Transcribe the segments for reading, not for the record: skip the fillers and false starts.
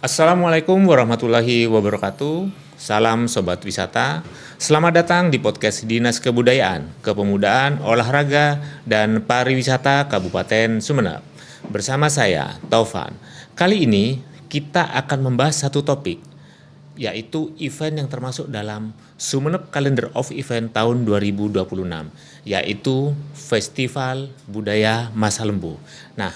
Assalamualaikum warahmatullahi wabarakatuh. Salam Sobat Wisata. Selamat datang di podcast Dinas Kebudayaan, Kepemudaan, Olahraga, dan Pariwisata Kabupaten Sumeneb. Bersama saya, Taufan. Kali ini kita akan membahas satu topik, yaitu event yang termasuk dalam Sumeneb Calendar of Event tahun 2026, yaitu Festival Budaya Masa Lembu. Nah,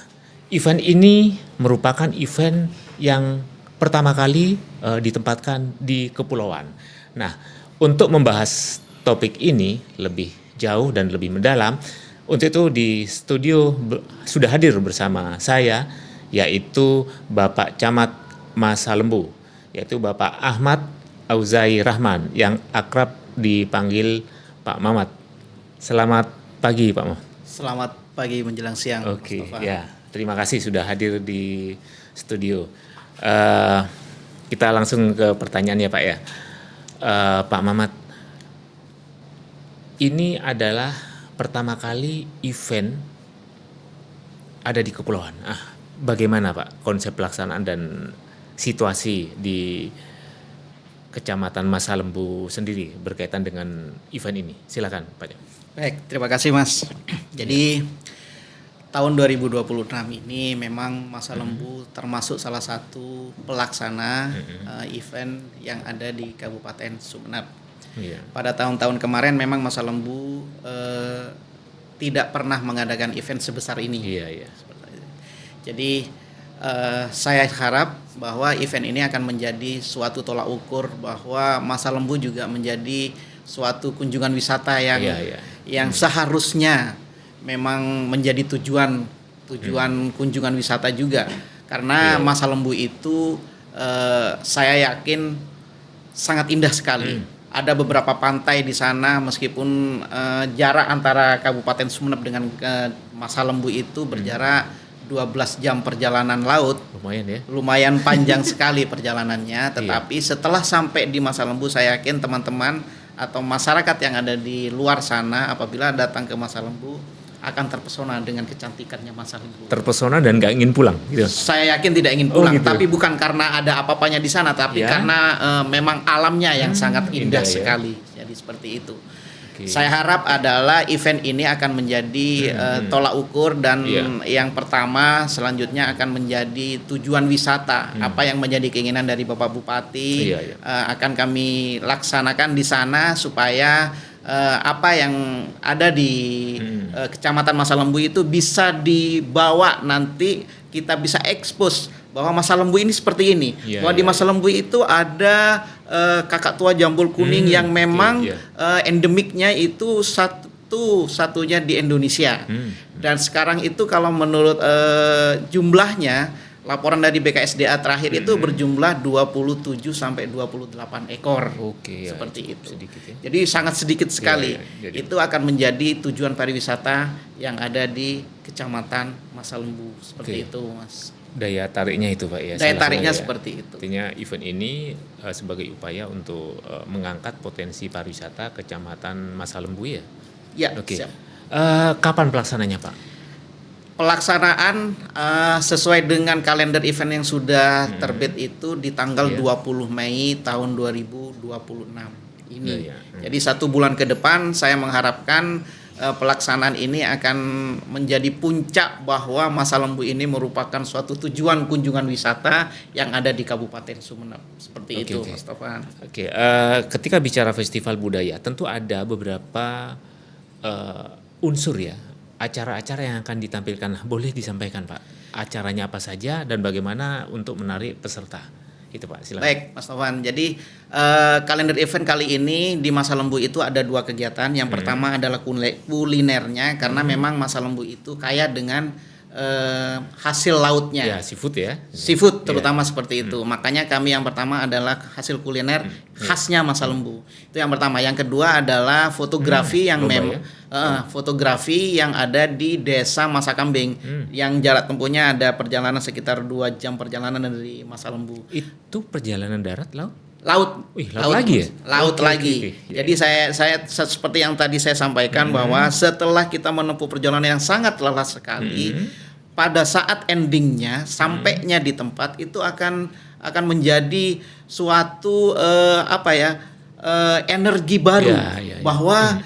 event ini merupakan event yang pertama kali ditempatkan di kepulauan. Nah, untuk membahas topik ini lebih jauh dan lebih mendalam, untuk itu di studio sudah hadir bersama saya, yaitu Bapak Camat Masa Lembu, yaitu Bapak Ahmad Auzai Rahman, yang akrab dipanggil Pak Mamat. Selamat pagi, Pak Mamat. Selamat pagi menjelang siang. Oke, ya, terima kasih sudah hadir di studio. Kita langsung ke pertanyaan ya Pak ya. Pak Mamat, ini adalah pertama kali event ada di kepulauan. Bagaimana Pak konsep pelaksanaan dan situasi di Kecamatan Masa Lembu sendiri berkaitan dengan event ini? Silakan Pak. Baik, terima kasih Mas. Jadi tahun 2026 ini memang Masa Lembu termasuk salah satu pelaksana event yang ada di Kabupaten Sumeneb. Iya. Pada tahun-tahun kemarin memang Masa Lembu tidak pernah mengadakan event sebesar ini. Iya. Jadi saya harap bahwa event ini akan menjadi suatu tolak ukur bahwa Masa Lembu juga menjadi suatu kunjungan wisata yang seharusnya memang menjadi tujuan kunjungan wisata juga, karena Masa Lembu itu saya yakin sangat indah sekali. Ada beberapa pantai di sana, meskipun jarak antara Kabupaten Sumeneb dengan Masa Lembu itu berjarak 12 jam perjalanan laut. Lumayan panjang sekali perjalanannya, tetapi setelah sampai di Masa Lembu, saya yakin teman-teman atau masyarakat yang ada di luar sana apabila datang ke Masa Lembu akan terpesona dengan kecantikannya Masa Lembu. Terpesona dan nggak ingin pulang gitu. Saya yakin tidak ingin pulang, gitu. tapi bukan karena ada apa-apanya di sana, tapi karena memang alamnya yang sangat indah sekali. Jadi seperti itu. Saya harap adalah event ini akan menjadi tolak ukur dan yang pertama selanjutnya akan menjadi tujuan wisata. Apa yang menjadi keinginan dari Bapak Bupati akan kami laksanakan di sana supaya apa yang ada di Kecamatan Masa Lembu itu bisa dibawa, nanti kita bisa ekspos bahwa Masa Lembu ini seperti ini. Bahwa di Masa Lembu itu ada kakak tua jambul kuning yang memang endemiknya itu satunya di Indonesia. Dan sekarang itu kalau menurut jumlahnya, laporan dari BKSDA terakhir itu berjumlah 27 sampai 28 ekor. Seperti itu. Sedikit, ya. Jadi sangat sedikit sekali. Jadi itu akan menjadi tujuan pariwisata yang ada di Kecamatan Masa Lembu. Seperti itu, Mas. Daya tariknya itu Pak ya. Daya tariknya seperti itu. Artinya event ini sebagai upaya untuk mengangkat potensi pariwisata Kecamatan Masa Lembu ya. Ya, siap. Kapan pelaksananya Pak? Pelaksanaan sesuai dengan kalender event yang sudah terbit itu di tanggal 20 Mei tahun 2026 ini. Jadi 1 bulan ke depan saya mengharapkan pelaksanaan ini akan menjadi puncak bahwa Masa Lembu ini merupakan suatu tujuan kunjungan wisata yang ada di Kabupaten Sumeneb. Seperti itu, Mas Taufan. Ketika bicara festival budaya, tentu ada beberapa unsur ya, acara-acara yang akan ditampilkan. Boleh disampaikan Pak, acaranya apa saja dan bagaimana untuk menarik peserta? Itu Pak, silakan. Baik Mas Taufan, jadi kalender event kali ini di Masa Lembu itu ada 2 kegiatan. Yang pertama adalah kulinernya, karena memang Masa Lembu itu kaya dengan hasil lautnya. Seafood ya. Seafood terutama seperti itu. Makanya kami yang pertama adalah hasil kuliner khasnya Masa Lembu. Itu yang pertama. Yang kedua adalah fotografi yang fotografi yang ada di Desa Masa Kambing, yang jarak tempuhnya ada perjalanan sekitar 2 jam perjalanan dari Masa Lembu. Itu perjalanan darat laut? Laut lagi ya? Laut lagi. Jadi saya seperti yang tadi saya sampaikan bahwa setelah kita menempuh perjalanan yang sangat lelah sekali, pada saat endingnya sampainya di tempat itu akan akan menjadi suatu energi baru bahwa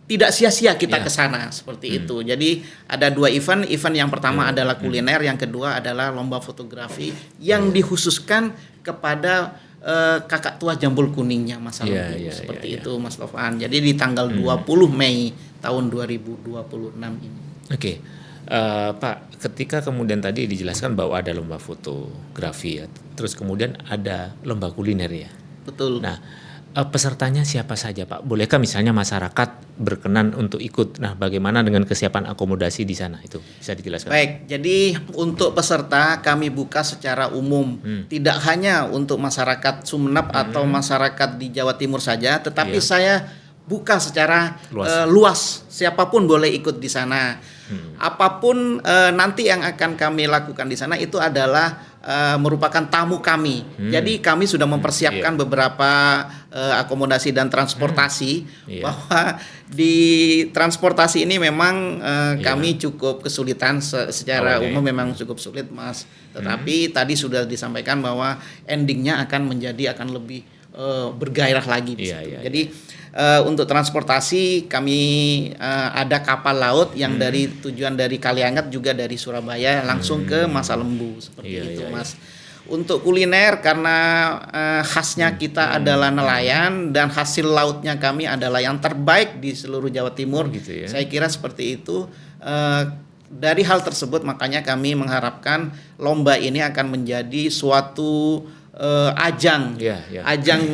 tidak sia-sia kita ke sana seperti itu. Jadi ada 2 event. Event yang pertama adalah kuliner, yang kedua adalah lomba fotografi yang dikhususkan kepada kakak tua Jambul Kuningnya Mas Lembu. Seperti itu Mas Tovan. Jadi di tanggal 20 Mei tahun 2026 ini. Oke. Pak, ketika kemudian tadi dijelaskan bahwa ada lomba fotografi ya, terus kemudian ada lomba kuliner ya. Betul. Nah, pesertanya siapa saja Pak? Bolehkah misalnya masyarakat berkenan untuk ikut? Nah, bagaimana dengan kesiapan akomodasi di sana? Itu bisa dijelaskan. Baik, jadi untuk peserta kami buka secara umum, tidak hanya untuk masyarakat Sumeneb atau masyarakat di Jawa Timur saja, tetapi saya buka secara luas. Siapapun boleh ikut di sana. Apapun nanti yang akan kami lakukan di sana itu adalah merupakan tamu kami. Jadi kami sudah mempersiapkan beberapa akomodasi dan transportasi bahwa di transportasi ini memang kami cukup kesulitan secara umum memang cukup sulit Mas. Tetapi tadi sudah disampaikan bahwa endingnya akan lebih bergairah lagi di situ. Jadi untuk transportasi kami ada kapal laut yang dari tujuan dari Kalianget juga dari Surabaya langsung ke Masa Lembu seperti itu Mas. Untuk kuliner karena khasnya kita adalah nelayan dan hasil lautnya kami adalah yang terbaik di seluruh Jawa Timur. Gitu ya. Saya kira seperti itu. Dari hal tersebut makanya kami mengharapkan lomba ini akan menjadi suatu ajang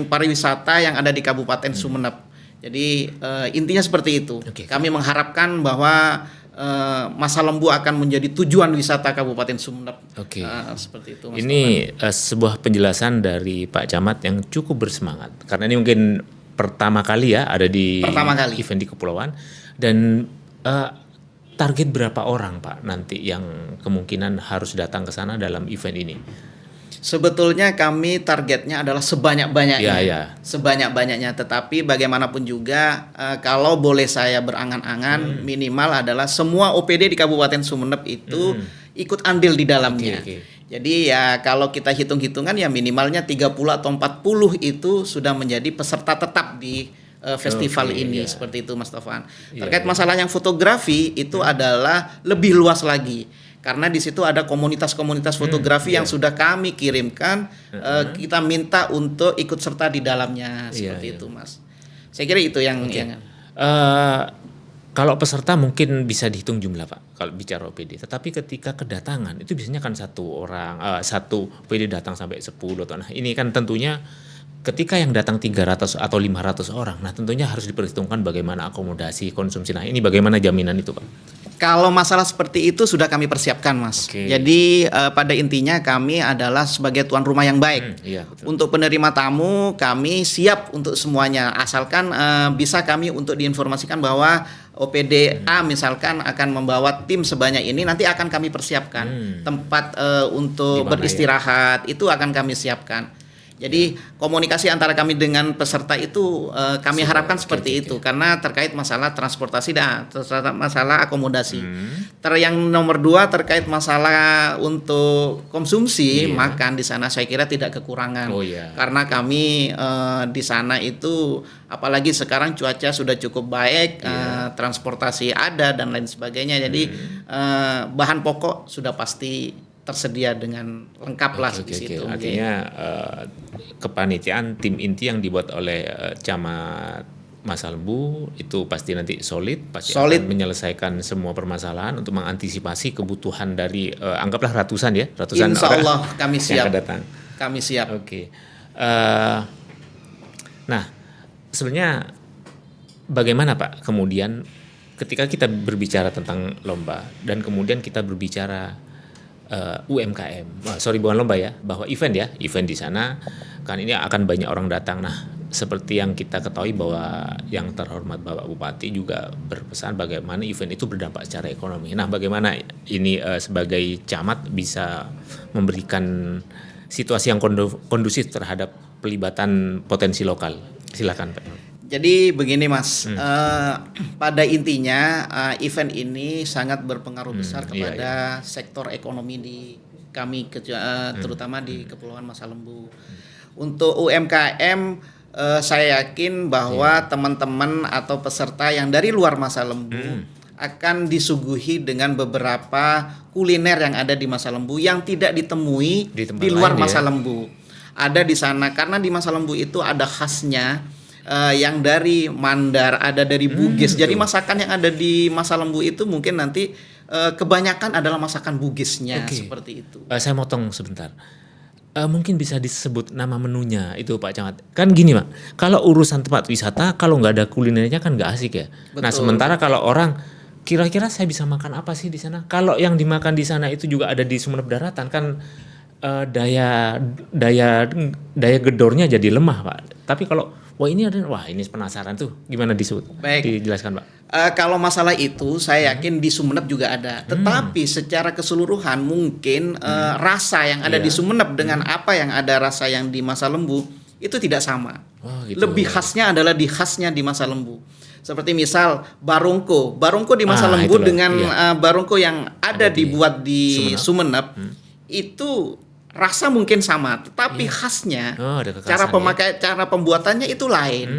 pariwisata yang ada di Kabupaten Sumeneb. Jadi intinya seperti itu. Kami mengharapkan bahwa Masa Lembu akan menjadi tujuan wisata Kabupaten Sumeneb. Seperti itu Mas. Ini sebuah penjelasan dari Pak Camat yang cukup bersemangat karena ini mungkin pertama kali ya ada di event di Kepulauan. Dan target berapa orang Pak nanti yang kemungkinan harus datang ke sana dalam event ini? Sebetulnya kami targetnya adalah sebanyak-banyaknya, sebanyak-banyaknya. Tetapi bagaimanapun juga, kalau boleh saya berangan-angan, minimal adalah semua OPD di Kabupaten Sumeneb itu ikut andil di dalamnya. Jadi ya kalau kita hitung-hitungan ya minimalnya 30 atau 40 itu sudah menjadi peserta tetap di festival ini seperti itu Mas Tovan. Terkait masalah yang fotografi itu adalah lebih luas lagi. Karena di situ ada komunitas-komunitas fotografi yang sudah kami kirimkan, kita minta untuk ikut serta di dalamnya seperti itu, Mas. Saya kira itu yang. Kalau peserta mungkin bisa dihitung jumlah Pak, kalau bicara OPD. Tetapi ketika kedatangan itu biasanya kan satu OPD datang sampai 10 atau nah ini kan tentunya ketika yang datang 300 atau 500 orang, nah tentunya harus diperhitungkan bagaimana akomodasi, konsumsi. Nah ini bagaimana jaminan itu Pak? Kalau masalah seperti itu sudah kami persiapkan Mas. Jadi pada intinya kami adalah sebagai tuan rumah yang baik. Untuk penerima tamu kami siap untuk semuanya. Asalkan bisa kami untuk diinformasikan bahwa OPD A misalkan akan membawa tim sebanyak ini, nanti akan kami persiapkan tempat untuk beristirahat itu akan kami siapkan. Jadi komunikasi antara kami dengan peserta itu kami harapkan seperti itu karena terkait masalah transportasi dan masalah akomodasi. Yang nomor 2 terkait masalah untuk konsumsi makan di sana saya kira tidak kekurangan karena kami di sana itu apalagi sekarang cuaca sudah cukup baik, transportasi ada dan lain sebagainya. Jadi bahan pokok sudah pasti tersedia dengan lengkap lah di situ. Artinya kepanitiaan tim inti yang dibuat oleh Camat Masa Lembu itu pasti nanti pasti akan menyelesaikan semua permasalahan untuk mengantisipasi kebutuhan dari anggaplah ratusan Insya Allah kami siap. Datang. Kami siap. Nah sebenarnya bagaimana Pak kemudian ketika kita berbicara tentang lomba dan kemudian kita berbicara UMKM, bukan lomba ya, bahwa event di sana kan ini akan banyak orang datang. Nah, seperti yang kita ketahui bahwa yang terhormat Bapak Bupati juga berpesan bagaimana event itu berdampak secara ekonomi. Nah, bagaimana ini sebagai camat bisa memberikan situasi yang kondusif terhadap pelibatan potensi lokal? Silakan Pak. Jadi begini Mas, pada intinya event ini sangat berpengaruh besar kepada sektor ekonomi di kami terutama di Kepulauan Masa Lembu. Untuk UMKM saya yakin bahwa teman-teman atau peserta yang dari luar Masa Lembu akan disuguhi dengan beberapa kuliner yang ada di Masa Lembu yang tidak ditemui di luar Masa Lembu. Ada di sana karena di Masa Lembu itu ada khasnya yang dari Mandar, ada dari Bugis. Jadi masakan yang ada di Masa Lembu itu mungkin nanti kebanyakan adalah masakan Bugisnya seperti itu. Saya motong sebentar. Mungkin bisa disebut nama menunya itu Pak Camat. Kan gini Pak, kalau urusan tempat wisata kalau nggak ada kulinernya kan nggak asik ya. Betul. Nah sementara kalau orang kira-kira saya bisa makan apa sih di sana? Kalau yang dimakan di sana itu juga ada di Sumeneb Daratan kan daya gedornya jadi lemah Pak. Tapi kalau ini penasaran tuh gimana disebut? Baik. Dijelaskan Pak. Kalau masalah itu saya yakin di Sumeneb juga ada. Tetapi secara keseluruhan mungkin rasa yang ada di Sumeneb dengan apa yang ada rasa yang di Masa Lembu itu tidak sama. Gitu. Lebih khasnya adalah khasnya di Masa Lembu. Seperti misal barongko di Masa Lembu dengan barongko yang ada dibuat di Sumeneb itu rasa mungkin sama, tetapi khasnya cara pembuatannya itu lain.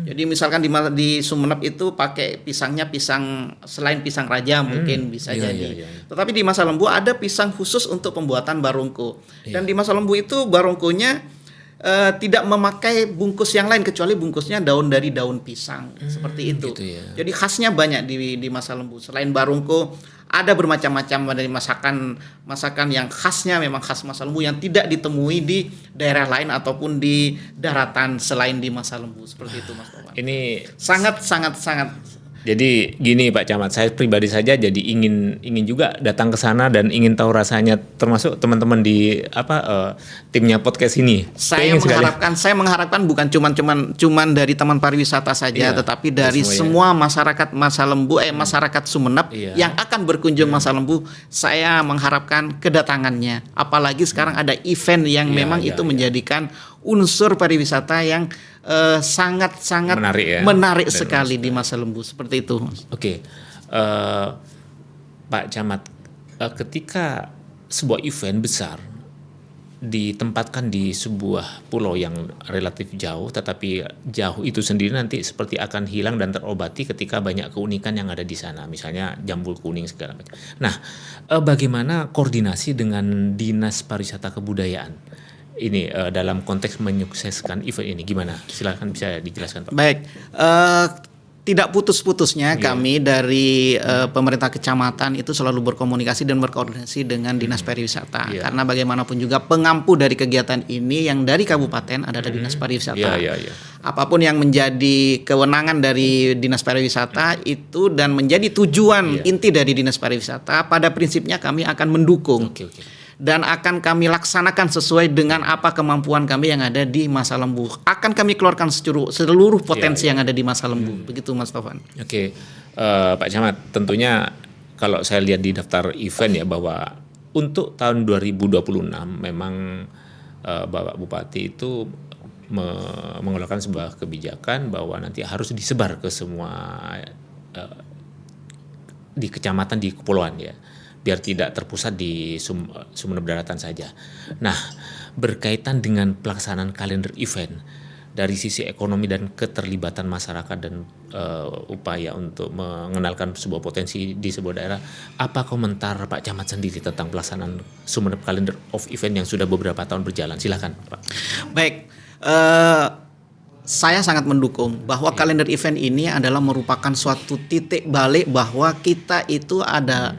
Jadi misalkan di Sumeneb itu pakai pisangnya pisang selain pisang raja mungkin bisa jadi. Tetapi di Masa Lembu ada pisang khusus untuk pembuatan barongko. Dan di Masa Lembu itu barongkonya tidak memakai bungkus yang lain kecuali bungkusnya dari daun pisang seperti itu. Gitu ya. Jadi khasnya banyak di Masa Lembu. Selain barongko ada bermacam-macam dari masakan yang khasnya memang khas Masa Lembu yang tidak ditemui di daerah lain ataupun di daratan selain di Masa Lembu seperti itu Mas Tovan. Ini sangat. Jadi gini Pak Camat, saya pribadi saja jadi ingin juga datang ke sana dan ingin tahu rasanya, termasuk teman-teman di timnya podcast ini. Saya mengharapkan bukan cuman dari teman pariwisata saja, tetapi dari semua masyarakat Masa Lembu, masyarakat Sumeneb yang akan berkunjung Masa Lembu. Saya mengharapkan kedatangannya. Apalagi sekarang ada event yang memang itu menjadikan unsur pariwisata yang sangat-sangat menarik sekali di Masa Lembu seperti itu. Oke. Pak Camat, ketika sebuah event besar ditempatkan di sebuah pulau yang relatif jauh, tetapi jauh itu sendiri nanti seperti akan hilang dan terobati ketika banyak keunikan yang ada di sana, misalnya jambul kuning segala macam. Nah, bagaimana koordinasi dengan Dinas Pariwisata Kebudayaan ini dalam konteks menyukseskan event ini, gimana? Silakan bisa dijelaskan Pak. Baik, tidak putus-putusnya kami dari pemerintah kecamatan itu selalu berkomunikasi dan berkoordinasi dengan Dinas Pariwisata. Karena bagaimanapun juga pengampu dari kegiatan ini yang dari kabupaten adalah Dinas Pariwisata. Apapun yang menjadi kewenangan dari Dinas Pariwisata itu dan menjadi tujuan inti dari Dinas Pariwisata, pada prinsipnya kami akan mendukung. Dan akan kami laksanakan sesuai dengan apa kemampuan kami yang ada di Masa Lembu. Akan kami keluarkan seluruh potensi yang ada di Masa Lembu. Begitu Mas Tovan. Oke. Pak Camat, tentunya kalau saya lihat di daftar event ya bahwa untuk tahun 2026 memang Bapak Bupati itu mengeluarkan sebuah kebijakan bahwa nanti harus disebar ke semua di kecamatan di kepulauan ya, biar tidak terpusat di Sumeneb Daratan saja. Nah, berkaitan dengan pelaksanaan kalender event dari sisi ekonomi dan keterlibatan masyarakat dan upaya untuk mengenalkan sebuah potensi di sebuah daerah, apa komentar Pak Camat sendiri tentang pelaksanaan Sumeneb Calendar of Event yang sudah beberapa tahun berjalan? Silakan Pak. Baik, saya sangat mendukung bahwa kalender event ini adalah merupakan suatu titik balik bahwa kita itu ada.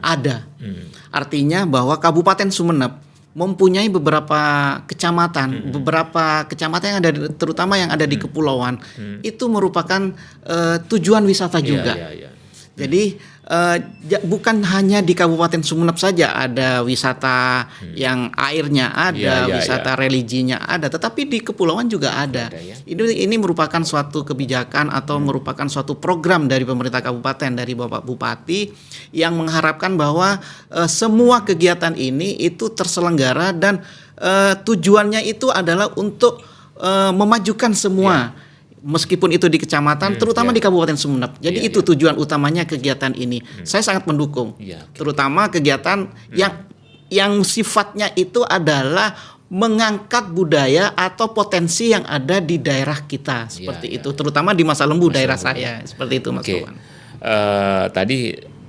Artinya bahwa Kabupaten Sumeneb mempunyai beberapa kecamatan yang ada terutama yang ada di kepulauan itu merupakan tujuan wisata juga. Jadi bukan hanya di Kabupaten Sumeneb saja ada wisata yang airnya ada, wisata religinya ada, tetapi di kepulauan juga ada. Ini merupakan suatu kebijakan atau merupakan suatu program dari pemerintah kabupaten, dari Bapak Bupati yang mengharapkan bahwa semua kegiatan ini itu terselenggara dan tujuannya itu adalah untuk memajukan semua. Meskipun itu di kecamatan, terutama di Kabupaten Sumeneb. Jadi itu tujuan utamanya kegiatan ini. Saya sangat mendukung, terutama kegiatan yang yang sifatnya itu adalah mengangkat budaya atau potensi yang ada di daerah kita seperti itu, terutama di Masa Lembu daerah saya seperti itu, Mas Towan. Tadi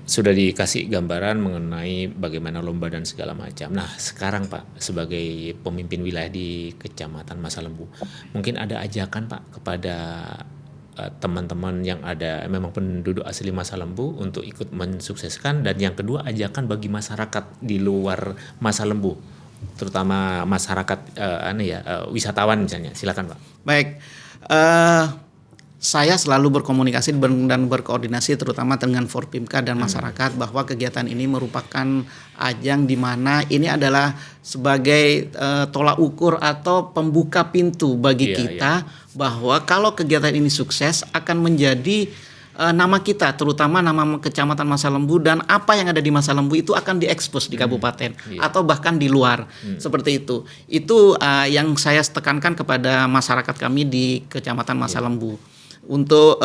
sudah dikasih gambaran mengenai bagaimana lomba dan segala macam. Nah, sekarang Pak sebagai pemimpin wilayah di Kecamatan Masa Lembu, mungkin ada ajakan Pak kepada teman-teman yang ada memang penduduk asli Masa Lembu untuk ikut mensukseskan, dan yang kedua ajakan bagi masyarakat di luar Masa Lembu, terutama masyarakat wisatawan misalnya. Silakan Pak. Baik, saya selalu berkomunikasi dan berkoordinasi terutama dengan Forpimka dan masyarakat bahwa kegiatan ini merupakan ajang di mana ini adalah sebagai tolak ukur atau pembuka pintu bagi kita bahwa kalau kegiatan ini sukses akan menjadi nama kita, terutama nama Kecamatan Masa Lembu, dan apa yang ada di Masa Lembu itu akan diekspos di kabupaten atau bahkan di luar seperti itu. Itu yang saya tekankan kepada masyarakat kami di Kecamatan Masa Lembu. Untuk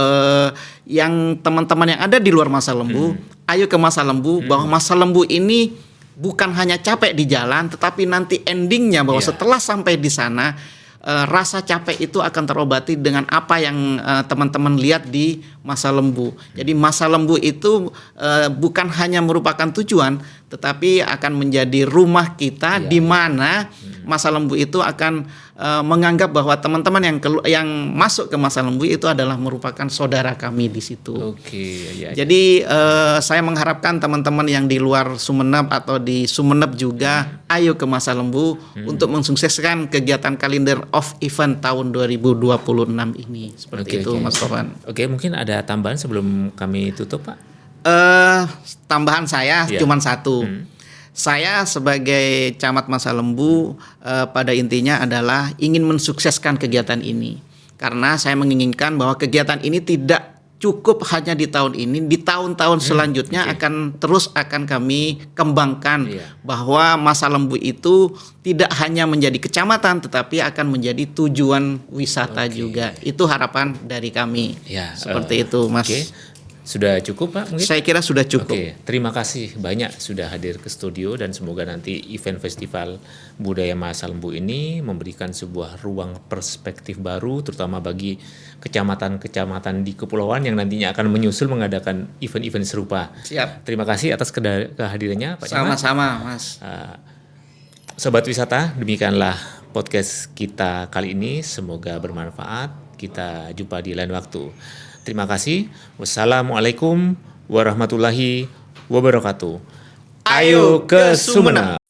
yang teman-teman yang ada di luar Masa Lembu, ayo ke Masa Lembu, bahwa Masa Lembu ini bukan hanya capek di jalan, tetapi nanti endingnya bahwa setelah sampai di sana rasa capek itu akan terobati dengan apa yang teman-teman lihat di Masa Lembu. Jadi Masa Lembu itu bukan hanya merupakan tujuan, tetapi akan menjadi rumah kita di mana Masa Lembu itu akan menganggap bahwa teman-teman yang masuk ke Masa Lembu itu adalah merupakan saudara kami di situ. Jadi saya mengharapkan teman-teman yang di luar Sumeneb atau di Sumeneb juga ayo ke Masa Lembu untuk mensukseskan kegiatan kalender of event tahun 2026 ini. Seperti itu Mas Tovan. Oke, mungkin ada tambahan sebelum kami tutup Pak? Tambahan saya cuma satu. Saya sebagai camat Masa Lembu pada intinya adalah ingin mensukseskan kegiatan ini. Karena saya menginginkan bahwa kegiatan ini tidak cukup hanya di tahun ini, di tahun-tahun selanjutnya akan kami kembangkan bahwa Masa Lembu itu tidak hanya menjadi kecamatan tetapi akan menjadi tujuan wisata juga. Itu harapan dari kami. Seperti itu Mas. Sudah cukup Pak mungkin? Saya kira sudah cukup. Terima kasih banyak sudah hadir ke studio, dan semoga nanti event festival budaya Masa Lembu ini memberikan sebuah ruang perspektif baru terutama bagi kecamatan-kecamatan di kepulauan yang nantinya akan menyusul mengadakan event-event serupa. Siap. Terima kasih atas kehadirannya Pak Camat. Sama-sama Mas. Sobat wisata, demikianlah podcast kita kali ini. Semoga bermanfaat. Kita jumpa di lain waktu. Terima kasih. Wassalamualaikum warahmatullahi wabarakatuh. Ayo ke Sumeneb.